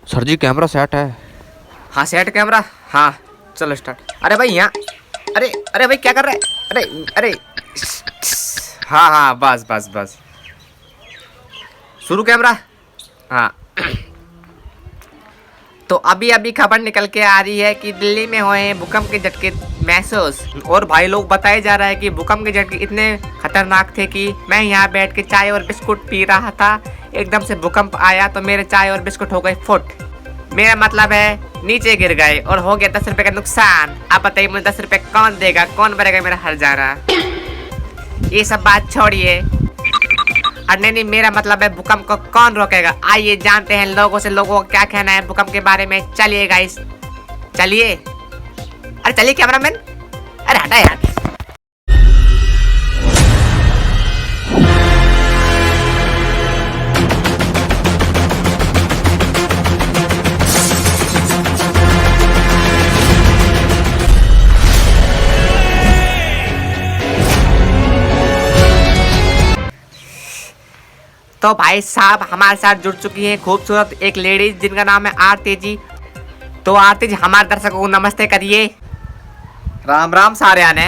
Sir जी camera set है। हाँ set camera, हाँ चलो स्टार्ट। अरे भाई यहाँ, अरे अरे भाई क्या कर रहे हैं? अरे अरे, हाँ हाँ बस बस बस, शुरू कैमरा। हाँ तो अभी अभी खबर निकल के आ रही है कि दिल्ली में हुए भूकंप के झटके महसूस। और भाई लोग बताया जा रहा है कि भूकंप के झटके इतने खतरनाक थे कि मैं यहाँ बैठ के चाय और बिस्कुट पी रहा था, एकदम से भूकंप आया तो मेरे चाय और बिस्कुट हो गए फुट। मेरा मतलब है नीचे गिर गए और हो गया 10 रुपए का नुकसान। आप बताइए मुझे 10 रुपए कौन देगा, कौन भरेगा मेरा हर्जाना? ये सब बात छोड़िए। अरे नहीं, मेरा मतलब है भूकंप को कौन रोकेगा। आइए जानते हैं लोगों से, लोगों का क्या कहना है भूकंप के बारे में। चलिए गाइस चलिए, अरे चलिए कैमरामैन, अरे हटा यार। तो भाई साहब हमारे साथ जुड़ चुकी है खूबसूरत एक लेडीज जिनका नाम है आरती जी। तो आरती जी हमारे दर्शकों को नमस्ते करिए। राम राम सारे ने।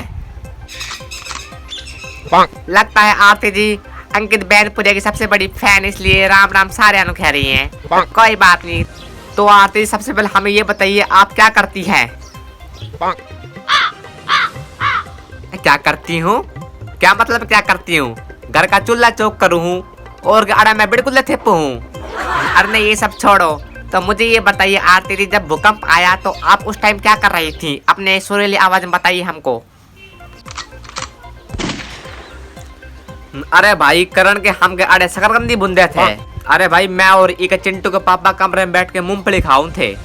लगता है आरती जी अंकित बैनपुरिया की सबसे बड़ी फैन, इसलिए राम राम सारे कह रही हैं। कोई बात नहीं। तो आरती जी सबसे पहले हमें ये बताइए आप क्या करती हैं? क्या करती हूँ? क्या मतलब क्या करती हूँ? घर का चूल्हा चौक करूँ और अरे मैं बिल्कुल थेपू हूँ। अरे नहीं ये सब छोड़ो, तो मुझे ये बताइए आरती जी जब भूकंप आया तो आप उस टाइम क्या कर रही थी? अपने सुरीली आवाज में बताइए हमको। अरे भाई करण के हम के अरे शकरकंदी बुंदे थे। अरे भाई मैं और एक चिंटू के पापा कमरे में बैठ के मूंगफली खाऊं थे।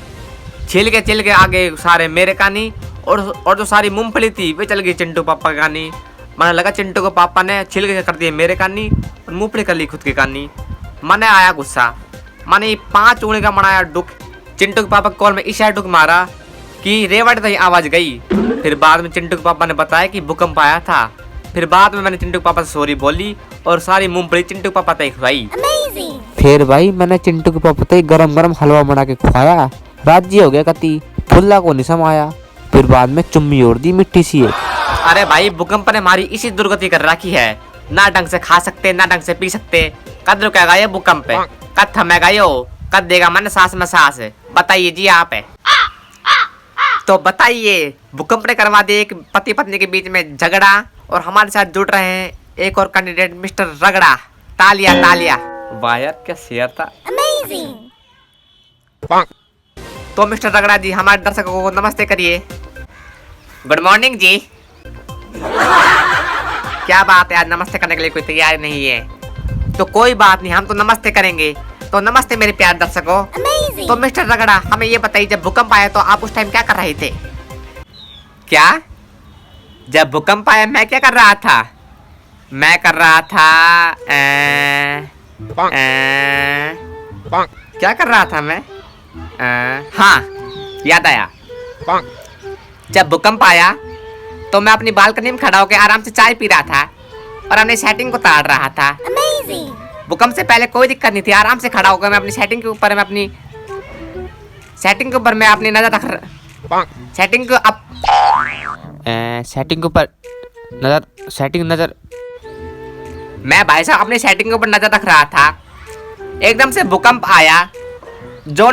छिल के आगे सारे मेरे कानी और जो सारी मूंगफली थी वे चल गई चिंटू पापा के कानी। मैंने लगा चिंटू के पापा ने छिल के कर दिए मेरे कानी और मूंगफली कर ली खुद की कानी। मैंने आया गुस्सा, मैंने 5 उंगली का मनाया डुक। चिंटू के पापा कॉल में इशारा डुक मारा कि रेवट तक आवाज गई। फिर बाद में चिंटू के पापा ने बताया कि भूकंप आया था। फिर बाद में मैंने चिंटू के पापा से सॉरी बोली और सारी मूंगफली चिंटू के पापा तक खुआई। फिर भाई मैंने चिंटू के पापा तक गरम गरम हलवा बना के खुआया, राज्य हो गया कति, फुल्ला को नहीं समाया। फिर बाद में चुम्मी ओढ़ दी मिट्टी सी एक। अरे भाई भूकंप ने हमारी इसी दुर्गति कर रखी है, ना ढंग से खा सकते ना ढंग से पी सकते। कद रुकेगा ये भूकंप पे, कद थमेगा यो, कद देगा मन सांस में सांस। बताइए जी आप है तो बताइए। भूकंप ने करवा दिया एक पति पत्नी के बीच में झगड़ा और हमारे साथ जुड़ रहे हैं एक और कैंडिडेट मिस्टर रगड़ा। तालिया तालिया। वाह यार क्या शेयर था। तो मिस्टर रगड़ा जी हमारे दर्शकों को नमस्ते करिए। गुड मॉर्निंग जी। क्या बात है, आज नमस्ते करने के लिए कोई तैयार नहीं है। तो कोई बात नहीं, हम तो नमस्ते करेंगे। तो नमस्ते मेरे प्यारे दर्शकों। तो मिस्टर रगड़ा हमें ये बताइए जब भूकंप आया तो आप उस टाइम क्या कर रहे थे? क्या? जब भूकंप आया मैं क्या कर रहा था? मैं कर रहा था क्या कर रहा था मैं? हाँ याद आया। जब भूकंप आया तो मैं अपनी बालकनी में खड़ा होकर आराम से चाय पी रहा था और अपनी सेटिंग को ताड़ रहा था। भूकंप से पहले कोई दिक्कत नहीं थी, आराम से खड़ा होकर मैं अपनी सेटिंग के ऊपर अपनी नजर रख सेटिंग के नजर मैं भाई साहब अपनी सेटिंग के ऊपर नजर रख रहा था। एकदम से भूकंप आया। जो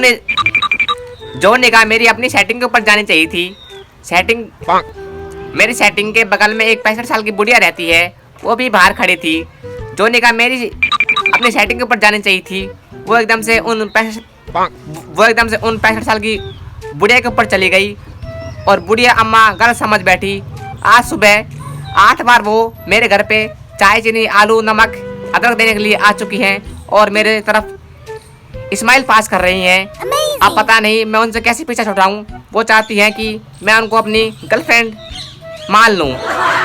निगाह मेरी अपनी सेटिंग के ऊपर जानी चाहिए थी, मेरी सेटिंग के बगल में एक 65 साल की बुढ़िया रहती है, वो भी बाहर खड़ी थी। जो निगाह मेरी अपनी सेटिंग के ऊपर जानी चाहिए थी वो एकदम से उन 65 साल की बुढ़िया के ऊपर चली गई और बुढ़िया अम्मा गलत समझ बैठी। आज सुबह 8 बार वो मेरे घर पे चाय चीनी आलू नमक अदरक देने के लिए आ चुकी हैं और मेरे तरफ स्माइल पास कर रही हैं। अब पता नहीं मैं उनसे कैसे पीछा छुड़ाऊं। वो चाहती हैं कि मैं उनको अपनी गर्लफ्रेंड मान लूं।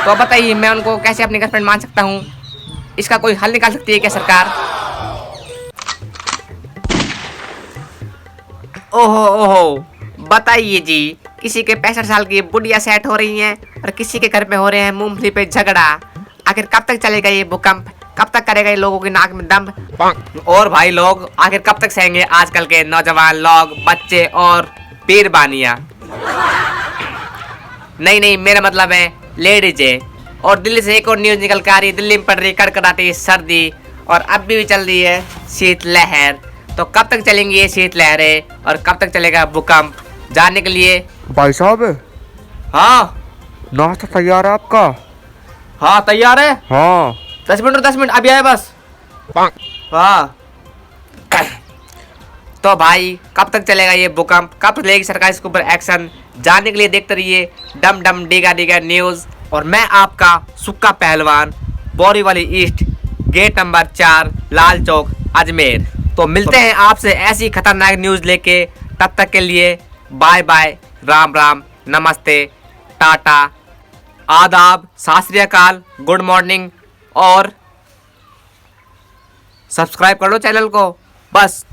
तो बताइए मैं उनको कैसे अपनी गर्लफ्रेंड मान सकता हूं? इसका कोई हल निकाल सकती है क्या सरकार? ओहो बताइए जी। किसी के 65 साल की बुढ़िया सेट हो रही हैं और किसी के घर में हो रहे हैं मूंगफली पे झगड़ा। आखिर कब तक चलेगा ये भूकंप? कब तक करेगा ये लोगों की नाक में दम? और भाई लोग आखिर कब तक सहेंगे आजकल के नौजवान लोग, बच्चे और पीर बानिया? नहीं, मेरा मतलब है लेडीज है। और दिल्ली से एक और न्यूज निकल के आ रही है, दिल्ली में पड़ रही कड़कड़ाती सर्दी और अब भी चल रही है शीतलहर। तो कब तक चलेंगी ये शीतलहरें और कब तक चलेगा भूकंप, जानने के लिए भाई साहब, हाँ नाश्ता तैयार है आपका? हाँ तैयार है। हाँ 10 मिनट अभी आए बस। हाँ तो भाई कब तक चलेगा ये भूकंप, कब तक लेगी सरकार इसके ऊपर एक्शन, जानने के लिए देखते रहिए डम डम डिगा डिगा न्यूज। और मैं आपका सुक्का पहलवान, Borivali east, gate number 4, Lal Chowk, Ajmer. तो मिलते हैं आपसे ऐसी खतरनाक न्यूज लेके, तब तक के लिए बाय बाय, राम राम, नमस्ते, टाटा, आदाब, सत श्री अकाल, गुड मॉर्निंग और सब्सक्राइब कर लो चैनल को बस।